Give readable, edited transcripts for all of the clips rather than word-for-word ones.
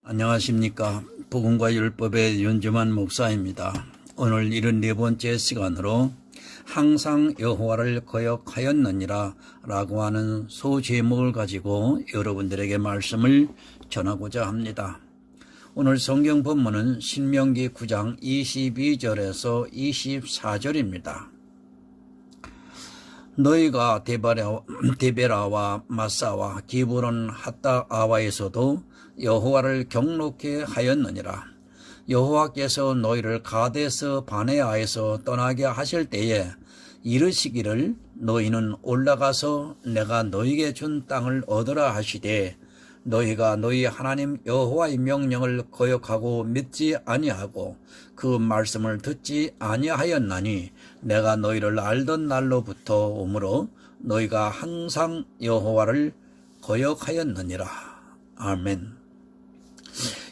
안녕하십니까. 복음과 율법의 윤주만 목사입니다. 오늘 74번째 시간으로 항상 여호와를 거역하였느니라 라고 하는 소제목을 가지고 여러분들에게 말씀을 전하고자 합니다. 오늘 성경 본문은 신명기 9장 22절에서 24절입니다. 너희가 데베라와 마사와 기브론 핫다아와에서도 여호와를 경록케 하였느니라. 여호와께서 너희를 가데스 바네아에서 떠나게 하실 때에 이르시기를 너희는 올라가서 내가 너희에게 준 땅을 얻으라 하시되 너희가 너희 하나님 여호와의 명령을 거역하고 믿지 아니하고 그 말씀을 듣지 아니하였나니 내가 너희를 알던 날로부터 오므로 너희가 항상 여호와를 거역하였느니라. 아멘.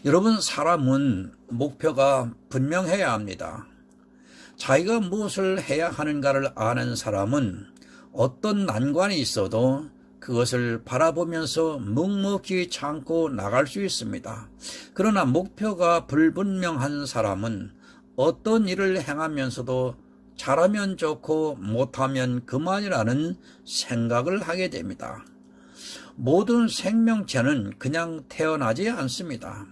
여러분, 사람은 목표가 분명해야 합니다. 자기가 무엇을 해야 하는가를 아는 사람은 어떤 난관이 있어도 그것을 바라보면서 묵묵히 참고 나갈 수 있습니다. 그러나 목표가 불분명한 사람은 어떤 일을 행하면서도 잘하면 좋고 못하면 그만이라는 생각을 하게 됩니다. 모든 생명체는 그냥 태어나지 않습니다.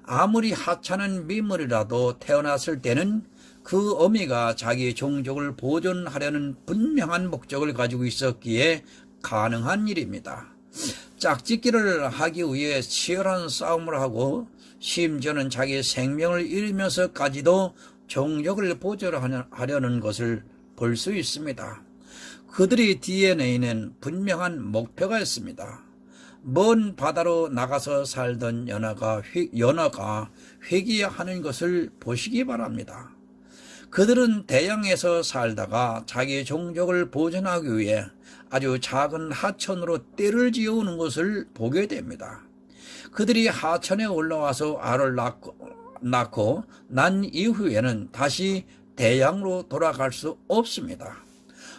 아무리 하찮은 미물이라도 태어났을 때는 그 어미가 자기 종족을 보존하려는 분명한 목적을 가지고 있었기에 가능한 일입니다. 짝짓기를 하기 위해 치열한 싸움을 하고 심지어는 자기 생명을 잃으면서까지도 종족을 보존하려는 것을 볼 수 있습니다. 그들의 DNA는 분명한 목표가 있습니다. 먼 바다로 나가서 살던 연어가 회귀하는 것을 보시기 바랍니다. 그들은 대양에서 살다가 자기 종족을 보존하기 위해 아주 작은 하천으로 떼를 지어오는 것을 보게 됩니다. 그들이 하천에 올라와서 알을 낳고 난 이후에는 다시 대양으로 돌아갈 수 없습니다.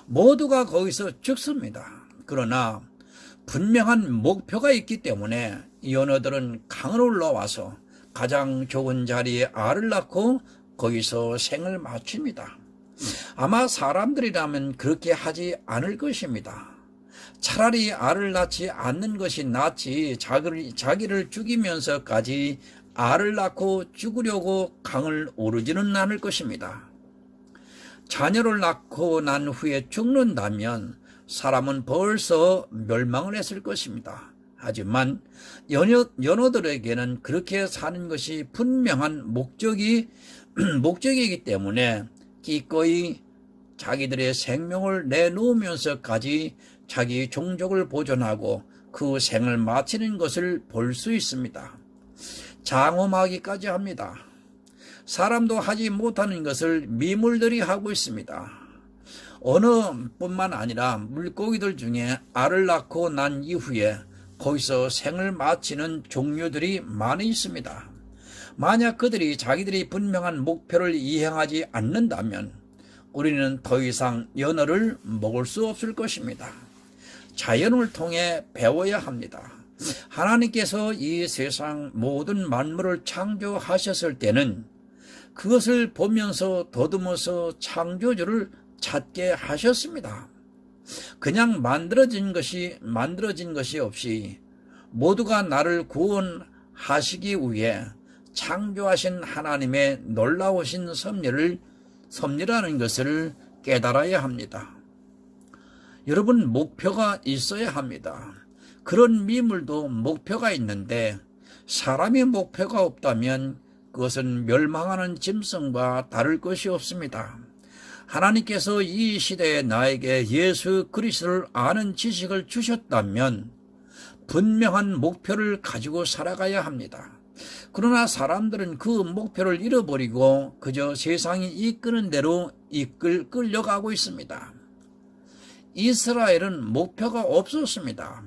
모두가 거기서 죽습니다. 그러나 분명한 목표가 있기 때문에 연어들은 강을 올라와서 가장 좋은 자리에 알을 낳고 거기서 생을 마칩니다. 아마 사람들이라면 그렇게 하지 않을 것입니다. 차라리 알을 낳지 않는 것이 낫지 자기를 죽이면서까지 알을 낳고 죽으려고 강을 오르지는 않을 것입니다. 자녀를 낳고 난 후에 죽는다면 사람은 벌써 멸망을 했을 것입니다. 하지만 연어들에게는 그렇게 사는 것이 분명한 목적이기 때문에 기꺼이 자기들의 생명을 내놓으면서까지 자기 종족을 보존하고 그 생을 마치는 것을 볼 수 있습니다. 장엄하기까지 합니다. 사람도 하지 못하는 것을 미물들이 하고 있습니다. 언어뿐만 아니라 물고기들 중에 알을 낳고 난 이후에 거기서 생을 마치는 종류들이 많이 있습니다. 만약 그들이 자기들이 분명한 목표를 이행하지 않는다면 우리는 더 이상 연어를 먹을 수 없을 것입니다. 자연을 통해 배워야 합니다. 하나님께서 이 세상 모든 만물을 창조하셨을 때는 그것을 보면서 더듬어서 창조주를 찾게 하셨습니다. 그냥 만들어진 것이 없이 모두가 나를 구원하시기 위해 창조하신 하나님의 놀라우신 섭리라는 것을 깨달아야 합니다. 여러분, 목표가 있어야 합니다. 그런 미물도 목표가 있는데 사람의 목표가 없다면 그것은 멸망하는 짐승과 다를 것이 없습니다. 하나님께서 이 시대에 나에게 예수 그리스도를 아는 지식을 주셨다면 분명한 목표를 가지고 살아가야 합니다. 그러나 사람들은 그 목표를 잃어버리고 그저 세상이 이끄는 대로 끌려가고 있습니다. 이스라엘은 목표가 없었습니다.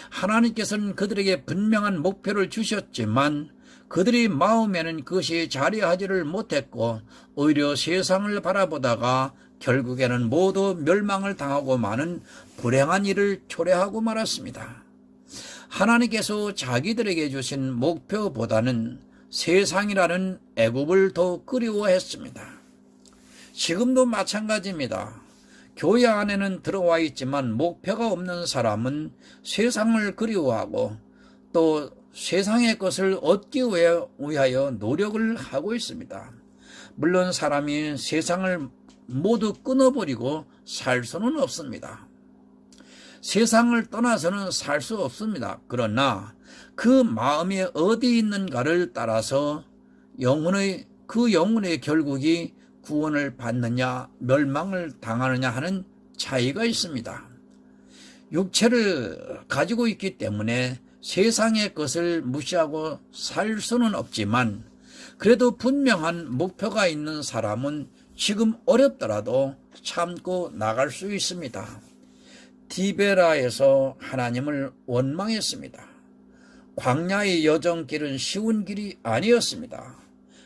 하나님께서는 그들에게 분명한 목표를 주셨지만 그들의 마음에는 그것이 자리하지를 못했고 오히려 세상을 바라보다가 결국에는 모두 멸망을 당하고 마는 불행한 일을 초래하고 말았습니다. 하나님께서 자기들에게 주신 목표보다는 세상이라는 애굽을 더 그리워했습니다. 지금도 마찬가지입니다. 교회 안에는 들어와 있지만 목표가 없는 사람은 세상을 그리워하고 또 세상의 것을 얻기 위하여 노력을 하고 있습니다. 물론 사람이 세상을 모두 끊어버리고 살 수는 없습니다. 세상을 떠나서는 살 수 없습니다. 그러나 그 마음이 어디 있는가를 따라서 그 영혼의 결국이 구원을 받느냐 멸망을 당하느냐 하는 차이가 있습니다. 육체를 가지고 있기 때문에 세상의 것을 무시하고 살 수는 없지만 그래도 분명한 목표가 있는 사람은 지금 어렵더라도 참고 나갈 수 있습니다. 디베라에서 하나님을 원망했습니다. 광야의 여정길은 쉬운 길이 아니었습니다.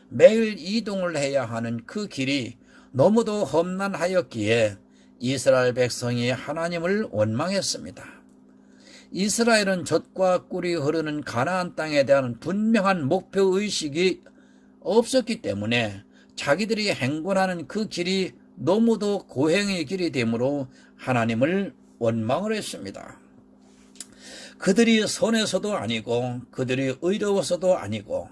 매일 이동을 해야 하는 그 길이 너무도 험난하였기에 이스라엘 백성이 하나님을 원망했습니다. 이스라엘은 젖과 꿀이 흐르는 가나안 땅에 대한 분명한 목표의식이 없었기 때문에 자기들이 행군하는 그 길이 너무도 고행의 길이 되므로 하나님을 원망을 했습니다. 그들이 선해서도 아니고 그들이 의로워서도 아니고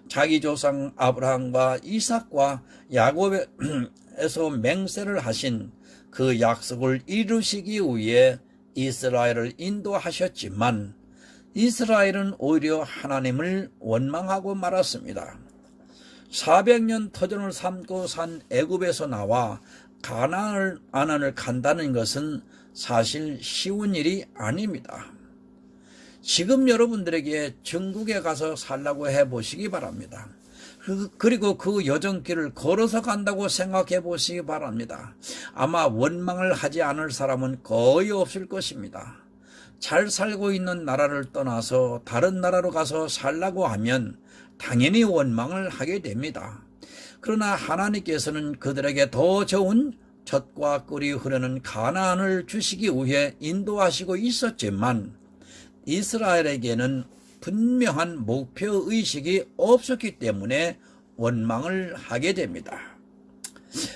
자기 조상 아브라함과 이삭과 야곱에서 맹세를 하신 그 약속을 이루시기 위해 이스라엘을 인도하셨지만 이스라엘은 오히려 하나님을 원망하고 말았습니다. 400년 터전을 삼고 산 애굽에서 나와 가나안을 간다는 것은 사실 쉬운 일이 아닙니다. 지금 여러분들에게 중국에 가서 살라고 해보시기 바랍니다. 그리고 그 여정길을 걸어서 간다고 생각해 보시기 바랍니다. 아마 원망을 하지 않을 사람은 거의 없을 것입니다. 잘 살고 있는 나라를 떠나서 다른 나라로 가서 살라고 하면 당연히 원망을 하게 됩니다. 그러나 하나님께서는 그들에게 더 좋은 젖과 꿀이 흐르는 가나안을 주시기 위해 인도하시고 있었지만 이스라엘에게는 분명한 목표의식이 없었기 때문에 원망을 하게 됩니다.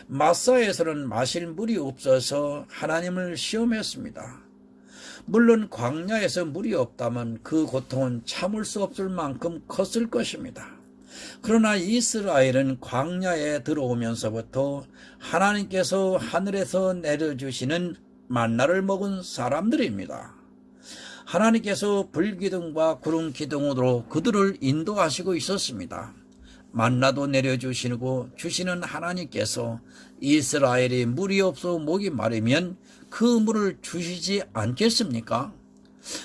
마사에서는 마실 물이 없어서 하나님을 시험했습니다. 물론 광야에서 물이 없다면 그 고통은 참을 수 없을 만큼 컸을 것입니다. 그러나 이스라엘은 광야에 들어오면서부터 하나님께서 하늘에서 내려주시는 만나를 먹은 사람들입니다. 하나님께서 불기둥과 구름기둥으로 그들을 인도하시고 있었습니다. 만나도 내려주시고 주시는 하나님께서 이스라엘이 물이 없어 목이 마르면 그 물을 주시지 않겠습니까?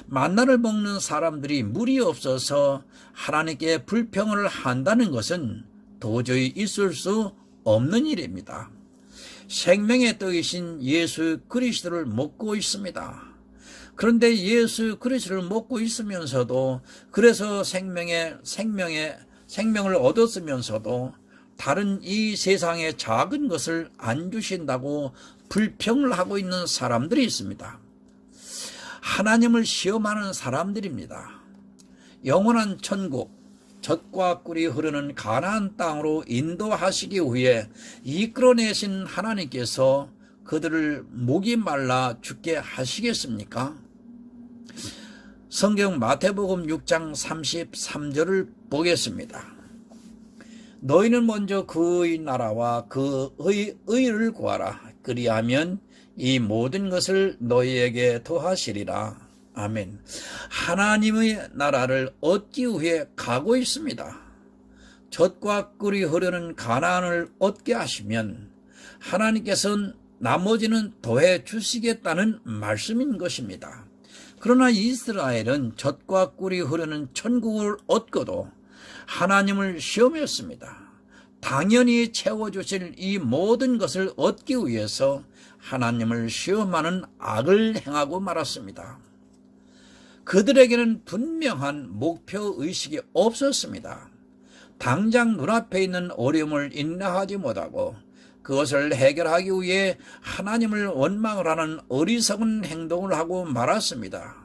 만나를 먹는 사람들이 물이 없어서 하나님께 불평을 한다는 것은 도저히 있을 수 없는 일입니다. 생명의 떡이신 예수 그리스도를 먹고 있습니다. 그런데 예수 그리스도를 먹고 있으면서도 그래서 생명을 얻었으면서도 다른 이 세상의 작은 것을 안 주신다고 불평을 하고 있는 사람들이 있습니다. 하나님을 시험하는 사람들입니다. 영원한 천국, 젖과 꿀이 흐르는 가나안 땅으로 인도하시기 위해 이끌어내신 하나님께서 그들을 목이 말라 죽게 하시겠습니까? 성경 마태복음 6장 33절을 보겠습니다. 너희는 먼저 그의 나라와 그의 의를 구하라. 그리하면 이 모든 것을 너희에게 더하시리라. 아멘. 하나님의 나라를 얻기 위해 가고 있습니다. 젖과 꿀이 흐르는 가나안을 얻게 하시면 하나님께서는 나머지는 더해 주시겠다는 말씀인 것입니다. 그러나 이스라엘은 젖과 꿀이 흐르는 천국을 얻고도 하나님을 시험했습니다. 당연히 채워주실 이 모든 것을 얻기 위해서 하나님을 시험하는 악을 행하고 말았습니다. 그들에게는 분명한 목표의식이 없었습니다. 당장 눈앞에 있는 어려움을 인내하지 못하고 그것을 해결하기 위해 하나님을 원망을 하는 어리석은 행동을 하고 말았습니다.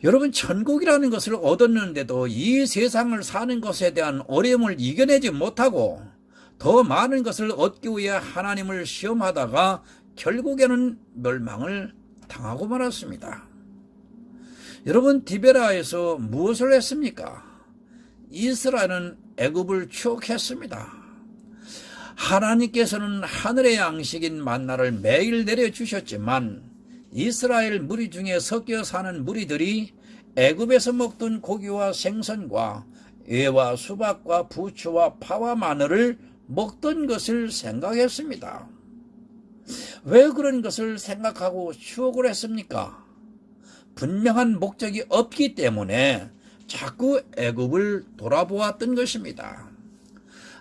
여러분, 천국이라는 것을 얻었는데도 이 세상을 사는 것에 대한 어려움을 이겨내지 못하고 더 많은 것을 얻기 위해 하나님을 시험하다가 결국에는 멸망을 당하고 말았습니다. 여러분, 디베라에서 무엇을 했습니까? 이스라엘은 애굽을 추억했습니다. 하나님께서는 하늘의 양식인 만나를 매일 내려주셨지만 이스라엘 무리 중에 섞여 사는 무리들이 애굽에서 먹던 고기와 생선과 애와 수박과 부추와 파와 마늘을 먹던 것을 생각했습니다. 왜 그런 것을 생각하고 추억을 했습니까? 분명한 목적이 없기 때문에 자꾸 애굽을 돌아보았던 것입니다.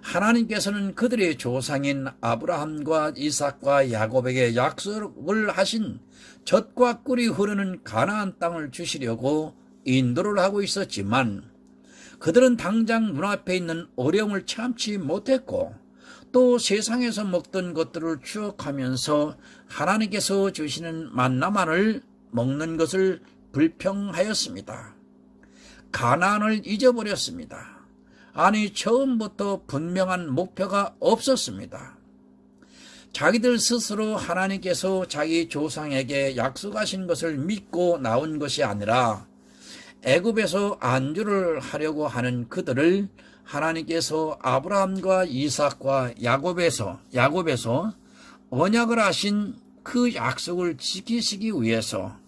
하나님께서는 그들의 조상인 아브라함과 이삭과 야곱에게 약속을 하신 젖과 꿀이 흐르는 가나안 땅을 주시려고 인도를 하고 있었지만 그들은 당장 눈앞에 있는 어려움을 참지 못했고 또 세상에서 먹던 것들을 추억하면서 하나님께서 주시는 만나만을 먹는 것을 불평하였습니다. 가나안을 잊어버렸습니다. 아니, 처음부터 분명한 목표가 없었습니다. 자기들 스스로 하나님께서 자기 조상에게 약속하신 것을 믿고 나온 것이 아니라 애굽에서 안주를 하려고 하는 그들을 하나님께서 아브라함과 이삭과 야곱에서 언약을 하신 그 약속을 지키시기 위해서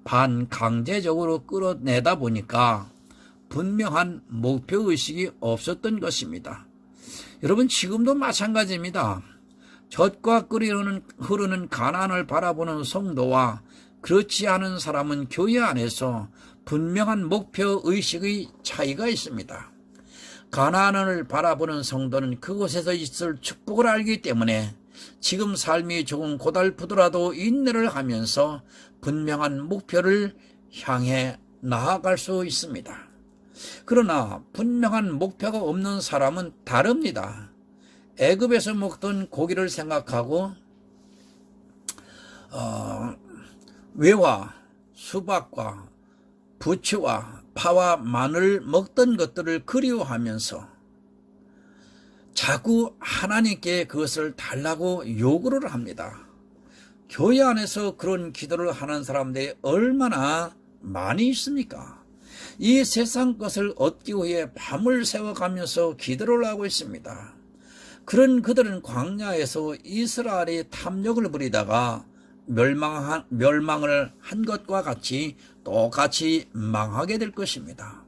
반강제적으로 끌어내다 보니까 분명한 목표의식이 없었던 것입니다. 여러분, 지금도 마찬가지입니다. 젖과 꿀이 흐르는 가나안을 바라보는 성도와 그렇지 않은 사람은 교회 안에서 분명한 목표의식의 차이가 있습니다. 가나안을 바라보는 성도는 그곳에서 있을 축복을 알기 때문에 지금 삶이 조금 고달프더라도 인내를 하면서 분명한 목표를 향해 나아갈 수 있습니다. 그러나 분명한 목표가 없는 사람은 다릅니다. 애굽에서 먹던 고기를 생각하고 외와 수박과 부추와 파와 마늘 먹던 것들을 그리워하면서 자꾸 하나님께 그것을 달라고 요구를 합니다. 교회 안에서 그런 기도를 하는 사람들이 얼마나 많이 있습니까? 이 세상 것을 얻기 위해 밤을 새워가면서 기도를 하고 있습니다. 그런 그들은 광야에서 이스라엘이 탐욕을 부리다가 멸망을 한 것과 같이 똑같이 망하게 될 것입니다.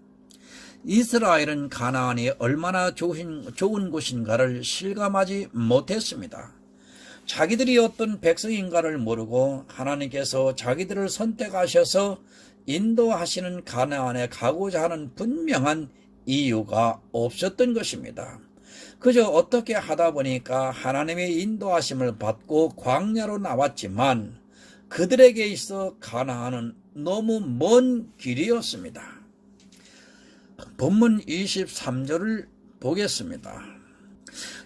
이스라엘은 가나안이 얼마나 좋은 곳인가를 실감하지 못했습니다. 자기들이 어떤 백성인가를 모르고 하나님께서 자기들을 선택하셔서 인도하시는 가나안에 가고자 하는 분명한 이유가 없었던 것입니다. 그저 어떻게 하다 보니까 하나님의 인도하심을 받고 광야로 나왔지만 그들에게 있어 가나안은 너무 먼 길이었습니다. 본문 23절을 보겠습니다.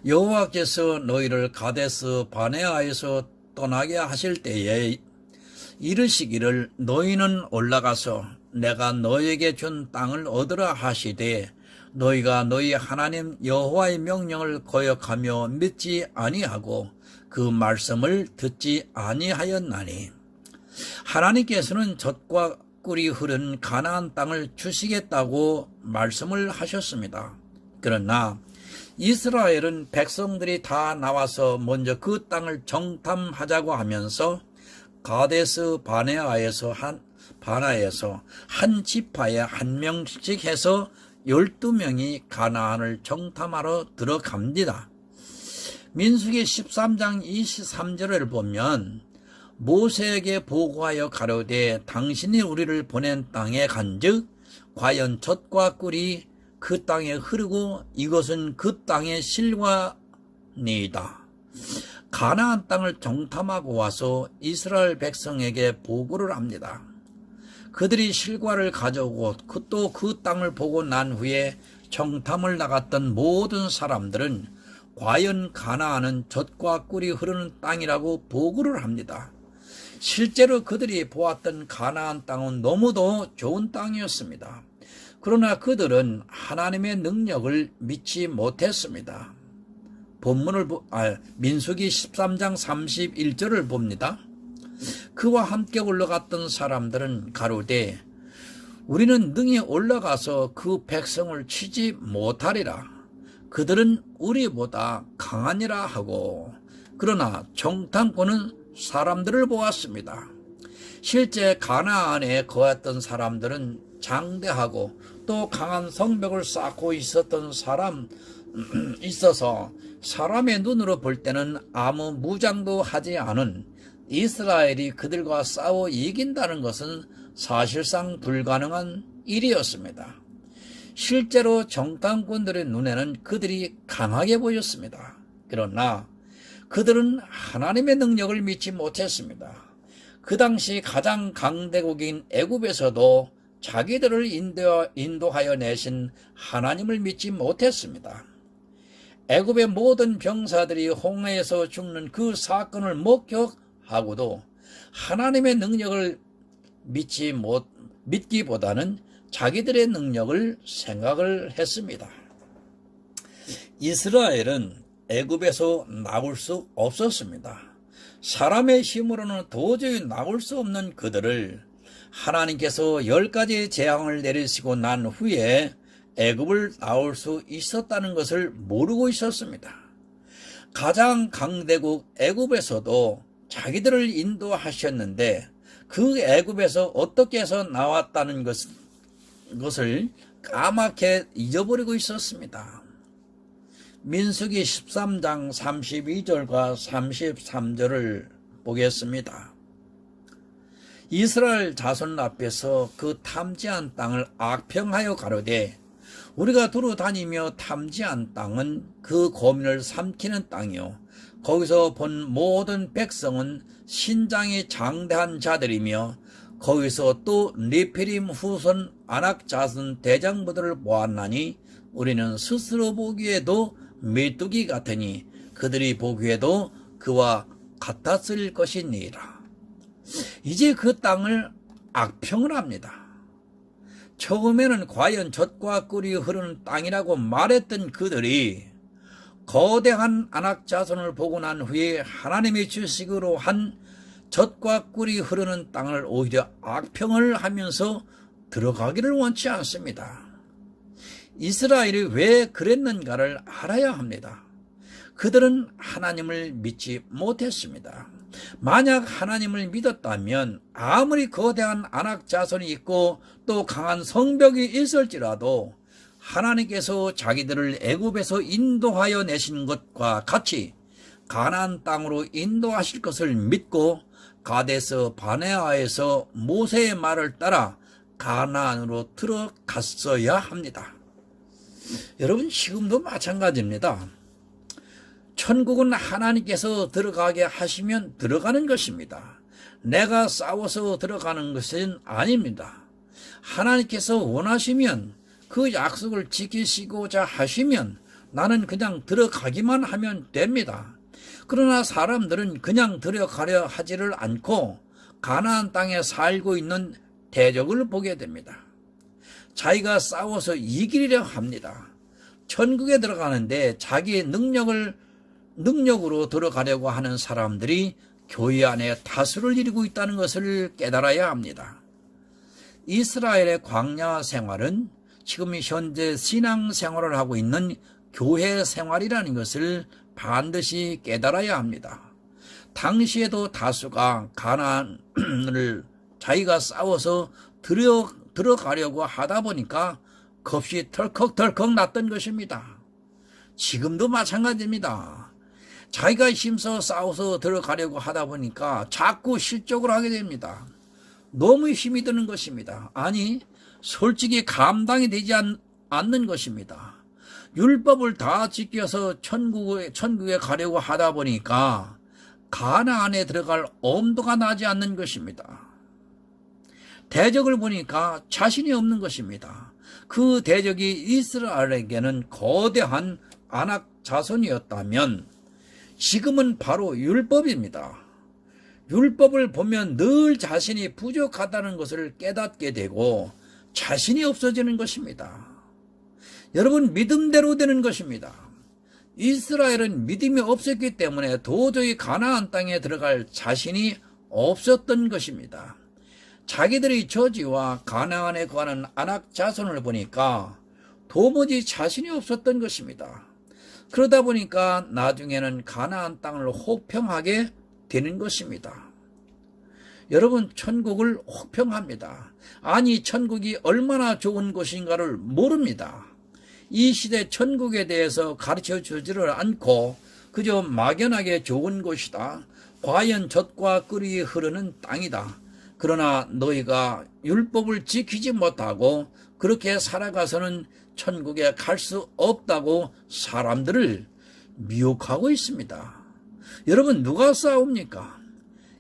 여호와께서 너희를 가데스 바네아에서 떠나게 하실 때에 이르시기를 너희는 올라가서 내가 너희에게 준 땅을 얻으라 하시되 너희가 너희 하나님 여호와의 명령을 거역하며 믿지 아니하고 그 말씀을 듣지 아니하였나니 하나님께서는 젖과 꿀이 흐른 가나안 땅을 주시겠다고 말씀을 하셨습니다. 그러나 이스라엘은 백성들이 다 나와서 먼저 그 땅을 정탐하자고 하면서 가데스 바네아에서 한 지파에 한 명씩 해서 12명이 가나안을 정탐하러 들어갑니다. 민수기 13장 23절을 보면 모세에게 보고하여 가로되 당신이 우리를 보낸 땅에 간즉 과연 젖과 꿀이 그 땅에 흐르고 이것은 그 땅의 실과니이다. 가나안 땅을 정탐하고 와서 이스라엘 백성에게 보고를 합니다. 그들이 실과를 가져오고 또 그 땅을 보고 난 후에 정탐을 나갔던 모든 사람들은 과연 가나안은 젖과 꿀이 흐르는 땅이라고 보고를 합니다. 실제로 그들이 보았던 가나안 땅은 너무도 좋은 땅이었습니다. 그러나 그들은 하나님의 능력을 믿지 못했습니다. 민수기 13장 31절을 봅니다. 그와 함께 올라갔던 사람들은 가로되 우리는 능히 올라가서 그 백성을 치지 못하리라. 그들은 우리보다 강하니라 하고, 그러나 정탐꾼은 사람들을 보았습니다. 실제 가나안에 거했던 사람들은 장대하고 또 강한 성벽을 쌓고 있어서 사람의 눈으로 볼 때는 아무 무장도 하지 않은 이스라엘이 그들과 싸워 이긴다는 것은 사실상 불가능한 일이었습니다. 실제로 정탐꾼들의 눈에는 그들이 강하게 보였습니다. 그러나 그들은 하나님의 능력을 믿지 못했습니다. 그 당시 가장 강대국인 애굽에서도 자기들을 인도하여 내신 하나님을 믿지 못했습니다. 애굽의 모든 병사들이 홍해에서 죽는 그 사건을 목격하고도 하나님의 능력을 믿기보다는 자기들의 능력을 생각을 했습니다. 이스라엘은 애굽에서 나올 수 없었습니다. 사람의 힘으로는 도저히 나올 수 없는 그들을 하나님께서 10가지 재앙을 내리시고 난 후에 애굽을 나올 수 있었다는 것을 모르고 있었습니다. 가장 강대국 애굽에서도 자기들을 인도하셨는데 그 애굽에서 어떻게 해서 나왔다는 것을 까맣게 잊어버리고 있었습니다. 민수기 13장 32절과 33절을 보겠습니다. 이스라엘 자손 앞에서 그 탐지한 땅을 악평하여 가로되 우리가 두루 다니며 탐지한 땅은 그 고민을 삼키는 땅이요 거기서 본 모든 백성은 신장이 장대한 자들이며 거기서 또 네피림 후손 아낙 자손 대장부들을 보았나니 우리는 스스로 보기에도 메뚜기 같으니 그들이 보기에도 그와 같았을 것이니라. 이제 그 땅을 악평을 합니다. 처음에는 과연 젖과 꿀이 흐르는 땅이라고 말했던 그들이 거대한 아낙 자손을 보고 난 후에 하나님의 주식으로 한 젖과 꿀이 흐르는 땅을 오히려 악평을 하면서 들어가기를 원치 않습니다. 이스라엘이 왜 그랬는가를 알아야 합니다. 그들은 하나님을 믿지 못했습니다. 만약 하나님을 믿었다면 아무리 거대한 아낙 자손이 있고 또 강한 성벽이 있을지라도 하나님께서 자기들을 애굽에서 인도하여 내신 것과 같이 가나안 땅으로 인도하실 것을 믿고 가데스 바네아에서 모세의 말을 따라 가나안으로 들어갔어야 합니다. 여러분, 지금도 마찬가지입니다. 천국은 하나님께서 들어가게 하시면 들어가는 것입니다. 내가 싸워서 들어가는 것은 아닙니다. 하나님께서 원하시면 그 약속을 지키시고자 하시면 나는 그냥 들어가기만 하면 됩니다. 그러나 사람들은 그냥 들어가려 하지를 않고 가나안 땅에 살고 있는 대적을 보게 됩니다. 자기가 싸워서 이기려 합니다. 천국에 들어가는데 자기의 능력으로 들어가려고 하는 사람들이 교회 안에 다수를 이루고 있다는 것을 깨달아야 합니다. 이스라엘의 광야 생활은 지금 현재 신앙 생활을 하고 있는 교회 생활이라는 것을 반드시 깨달아야 합니다. 당시에도 다수가 가나안을 자기가 싸워서 들어가려고 하다 보니까 겁이 덜컥덜컥 났던 것입니다. 지금도 마찬가지입니다. 자기가 힘써 싸워서 들어가려고 하다 보니까 자꾸 실족을 하게 됩니다. 너무 힘이 드는 것입니다. 아니, 솔직히 감당이 되지 않는 것입니다. 율법을 다 지켜서 천국에 가려고 하다 보니까 가나안에 들어갈 엄두가 나지 않는 것입니다. 대적을 보니까 자신이 없는 것입니다. 그 대적이 이스라엘에게는 거대한 아낙 자손이었다면 지금은 바로 율법입니다. 율법을 보면 늘 자신이 부족하다는 것을 깨닫게 되고 자신이 없어지는 것입니다. 여러분, 믿음대로 되는 것입니다. 이스라엘은 믿음이 없었기 때문에 도저히 가나안 땅에 들어갈 자신이 없었던 것입니다. 자기들의 처지와 가나안에 거하는 아낙 자손을 보니까 도무지 자신이 없었던 것입니다. 그러다 보니까 나중에는 가나안 땅을 혹평하게 되는 것입니다. 여러분, 천국을 혹평합니다. 아니, 천국이 얼마나 좋은 곳인가를 모릅니다. 이 시대 천국에 대해서 가르쳐 주지를 않고 그저 막연하게 좋은 곳이다. 과연 젖과 꿀이 흐르는 땅이다. 그러나 너희가 율법을 지키지 못하고 그렇게 살아가서는 천국에 갈 수 없다고 사람들을 미혹하고 있습니다. 여러분, 누가 싸웁니까?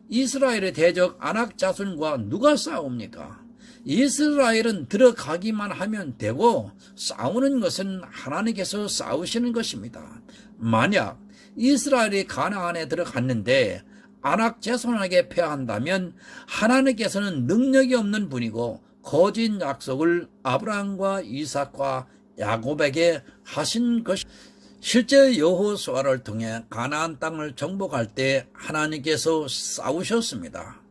이스라엘의 대적 아낙 자손과 누가 싸웁니까? 이스라엘은 들어가기만 하면 되고 싸우는 것은 하나님께서 싸우시는 것입니다. 만약 이스라엘이 가나안에 들어갔는데 아낙 자손에게 패한다면 하나님께서는 능력이 없는 분이고 거짓 약속을 아브라함과 이삭과 야곱에게 하신 것이 실제 여호수아를 통해 가나안 땅을 정복할 때 하나님께서 싸우셨습니다.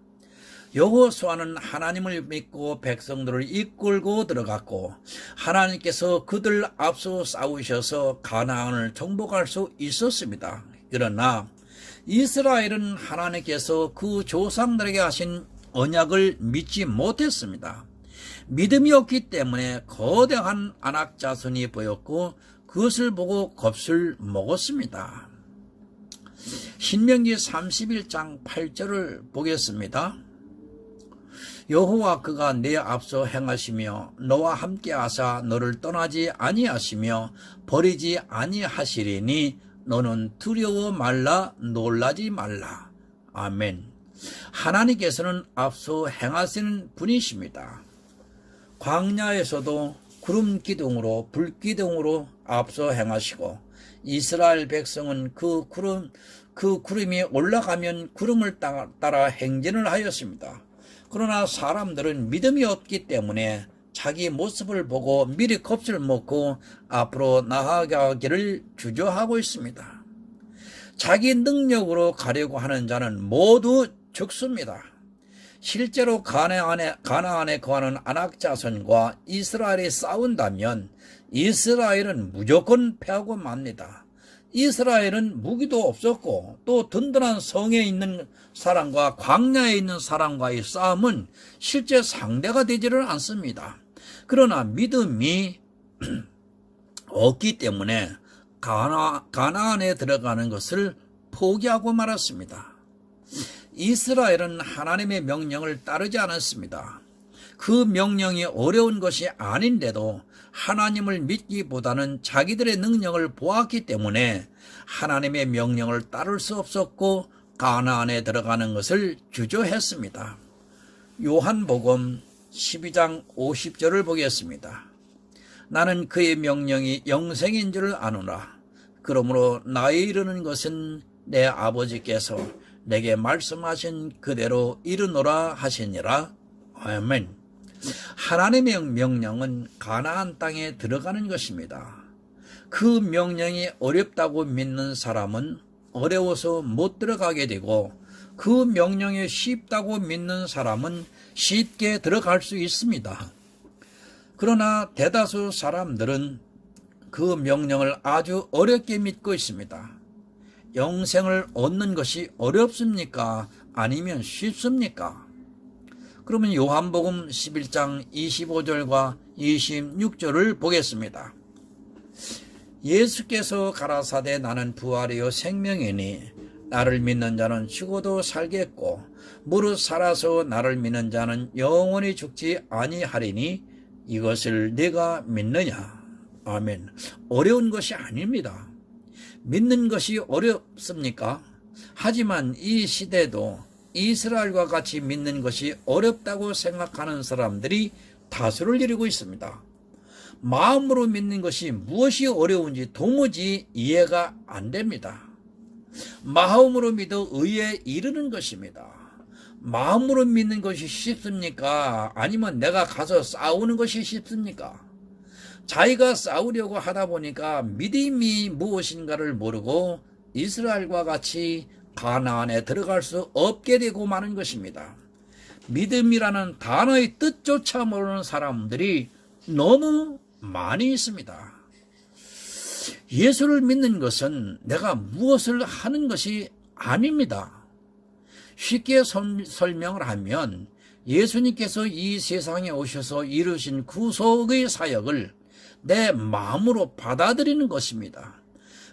여호수아는 하나님을 믿고 백성들을 이끌고 들어갔고 하나님께서 그들 앞서 싸우셔서 가나안을 정복할 수 있었습니다. 그러나 이스라엘은 하나님께서 그 조상들에게 하신 언약을 믿지 못했습니다. 믿음이 없기 때문에 거대한 아낙 자손이 보였고 그것을 보고 겁을 먹었습니다. 신명기 31장 8절을 보겠습니다. 여호와 그가 내 앞서 행하시며 너와 함께 하사 너를 떠나지 아니하시며 버리지 아니하시리니 너는 두려워 말라 놀라지 말라. 아멘. 하나님께서는 앞서 행하시는 분이십니다. 광야에서도 구름 기둥으로 불 기둥으로 앞서 행하시고 이스라엘 백성은 그 구름이 올라가면 구름을 따라 행진을 하였습니다. 그러나 사람들은 믿음이 없기 때문에 자기 모습을 보고 미리 겁을 먹고 앞으로 나아가기를 주저하고 있습니다. 자기 능력으로 가려고 하는 자는 모두 죽습니다. 실제로 가나안에 거하는 아낙 자손과 이스라엘이 싸운다면 이스라엘은 무조건 패하고 맙니다. 이스라엘은 무기도 없었고 또 든든한 성에 있는 사람과 광야에 있는 사람과의 싸움은 실제 상대가 되지를 않습니다. 그러나 믿음이 없기 때문에 가나안에 들어가는 것을 포기하고 말았습니다. 이스라엘은 하나님의 명령을 따르지 않았습니다. 그 명령이 어려운 것이 아닌데도 하나님을 믿기보다는 자기들의 능력을 보았기 때문에 하나님의 명령을 따를 수 없었고 가나안에 들어가는 것을 주저했습니다. 요한복음 12장 50절을 보겠습니다. 나는 그의 명령이 영생인 줄 아노라. 그러므로 나에 이르는 것은 내 아버지께서 내게 말씀하신 그대로 이르노라 하시니라. 아멘. 하나님의 명령은 가나안 땅에 들어가는 것입니다. 그 명령이 어렵다고 믿는 사람은 어려워서 못 들어가게 되고 그 명령이 쉽다고 믿는 사람은 쉽게 들어갈 수 있습니다. 그러나 대다수 사람들은 그 명령을 아주 어렵게 믿고 있습니다. 영생을 얻는 것이 어렵습니까? 아니면 쉽습니까? 그러면 요한복음 11장 25절과 26절을 보겠습니다. 예수께서 가라사대 나는 부활이요 생명이니 나를 믿는 자는 죽어도 살겠고 무릇 살아서 나를 믿는 자는 영원히 죽지 아니하리니 이것을 네가 믿느냐? 아멘. 어려운 것이 아닙니다. 믿는 것이 어렵습니까? 하지만 이 시대도 이스라엘과 같이 믿는 것이 어렵다고 생각하는 사람들이 다수를 이루고 있습니다. 마음으로 믿는 것이 무엇이 어려운지 도무지 이해가 안 됩니다. 마음으로 믿어 의에 이르는 것입니다. 마음으로 믿는 것이 쉽습니까? 아니면 내가 가서 싸우는 것이 쉽습니까? 자기가 싸우려고 하다 보니까 믿음이 무엇인가를 모르고 이스라엘과 같이 가나안에 들어갈 수 없게 되고 마는 것입니다. 믿음이라는 단어의 뜻조차 모르는 사람들이 너무 많이 있습니다. 예수를 믿는 것은 내가 무엇을 하는 것이 아닙니다. 쉽게 설명을 하면 예수님께서 이 세상에 오셔서 이루신 구속의 사역을 내 마음으로 받아들이는 것입니다.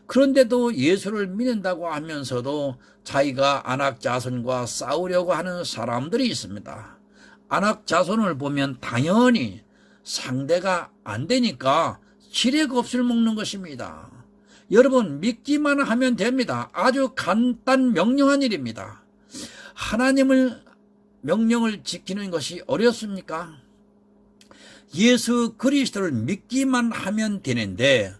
그런데도 예수를 믿는다고 하면서도 자기가 안악자손과 싸우려고 하는 사람들이 있습니다. 안악자손을 보면 당연히 상대가 안 되니까 지레곱슬 먹는 것입니다. 여러분, 믿기만 하면 됩니다. 아주 간단 명령한 일입니다. 하나님을 명령을 지키는 것이 어렵습니까? 예수 그리스도를 믿기만 하면 되는데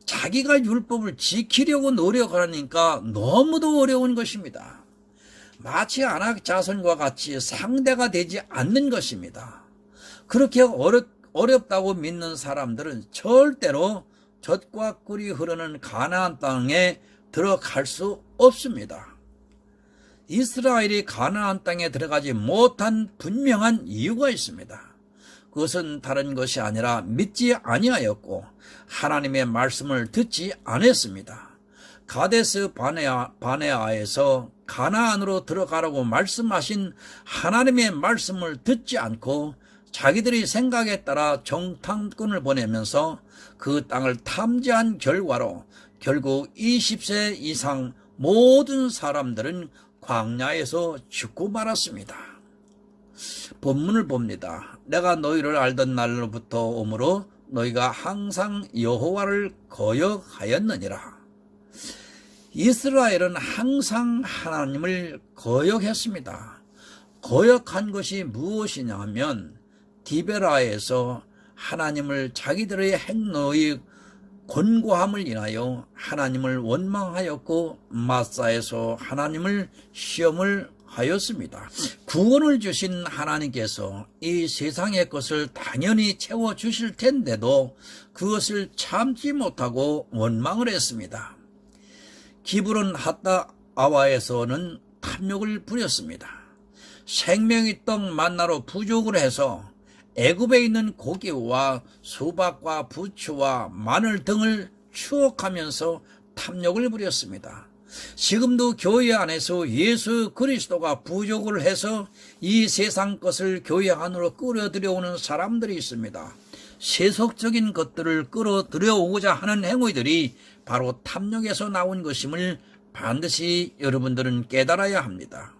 자기가 율법을 지키려고 노력하니까 너무도 어려운 것입니다. 마치 안악자손과 같이 상대가 되지 않는 것입니다. 그렇게 어렵다고 믿는 사람들은 절대로 젖과 꿀이 흐르는 가나안 땅에 들어갈 수 없습니다. 이스라엘이 가나안 땅에 들어가지 못한 분명한 이유가 있습니다. 그것은 다른 것이 아니라 믿지 아니하였고 하나님의 말씀을 듣지 않았습니다. 가데스 바네아에서 가나안으로 들어가라고 말씀하신 하나님의 말씀을 듣지 않고 자기들의 생각에 따라 정탐꾼을 보내면서 그 땅을 탐지한 결과로 결국 20세 이상 모든 사람들은 광야에서 죽고 말았습니다. 본문을 봅니다. 내가 너희를 알던 날로부터 오므로 너희가 항상 여호와를 거역하였느니라. 이스라엘은 항상 하나님을 거역했습니다. 거역한 것이 무엇이냐 하면 디베라에서 하나님을 자기들의 행로의 권고함을 인하여 하나님을 원망하였고 마사에서 하나님을 시험을 하였습니다. 구원을 주신 하나님께서 이 세상의 것을 당연히 채워주실 텐데도 그것을 참지 못하고 원망을 했습니다. 기브론 핫다아와에서는 탐욕을 부렸습니다. 생명의 떡 만나로 부족을 해서 애굽에 있는 고기와 수박과 부추와 마늘 등을 추억하면서 탐욕을 부렸습니다. 지금도 교회 안에서 예수 그리스도가 부족을 해서 이 세상 것을 교회 안으로 끌어들여오는 사람들이 있습니다. 세속적인 것들을 끌어들여오고자 하는 행위들이 바로 탐욕에서 나온 것임을 반드시 여러분들은 깨달아야 합니다.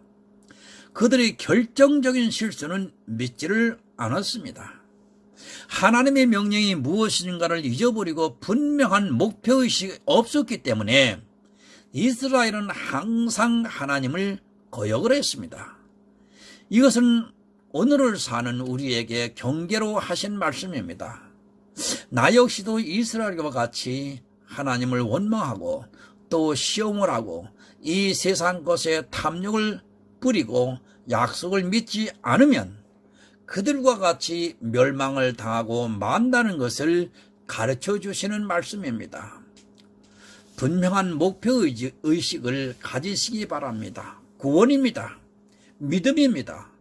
그들의 결정적인 실수는 믿지를 않았습니다. 하나님의 명령이 무엇인가를 잊어버리고 분명한 목표의식이 없었기 때문에 이스라엘은 항상 하나님을 거역을 했습니다. 이것은 오늘을 사는 우리에게 경계로 하신 말씀입니다. 나 역시도 이스라엘과 같이 하나님을 원망하고 또 시험을 하고 이 세상 것에 탐욕을 부리고 약속을 믿지 않으면 그들과 같이 멸망을 당하고 만다는 것을 가르쳐 주시는 말씀입니다. 분명한 목표의식을 가지시기 바랍니다. 구원입니다. 믿음입니다.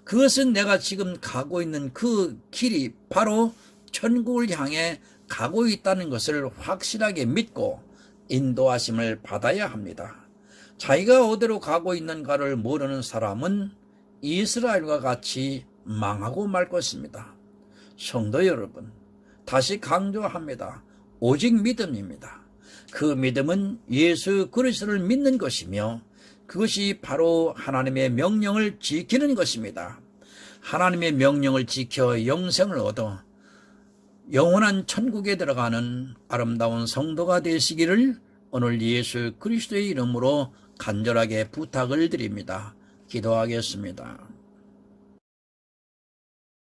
그것은 내가 지금 가고 있는 그 길이 바로 천국을 향해 가고 있다는 것을 확실하게 믿고 인도하심을 받아야 합니다. 자기가 어디로 가고 있는가를 모르는 사람은 이스라엘과 같이 망하고 말 것입니다. 성도 여러분, 다시 강조합니다. 오직 믿음입니다. 그 믿음은 예수 그리스도를 믿는 것이며 그것이 바로 하나님의 명령을 지키는 것입니다. 하나님의 명령을 지켜 영생을 얻어 영원한 천국에 들어가는 아름다운 성도가 되시기를 오늘 예수 그리스도의 이름으로 간절하게 부탁을 드립니다. 기도하겠습니다.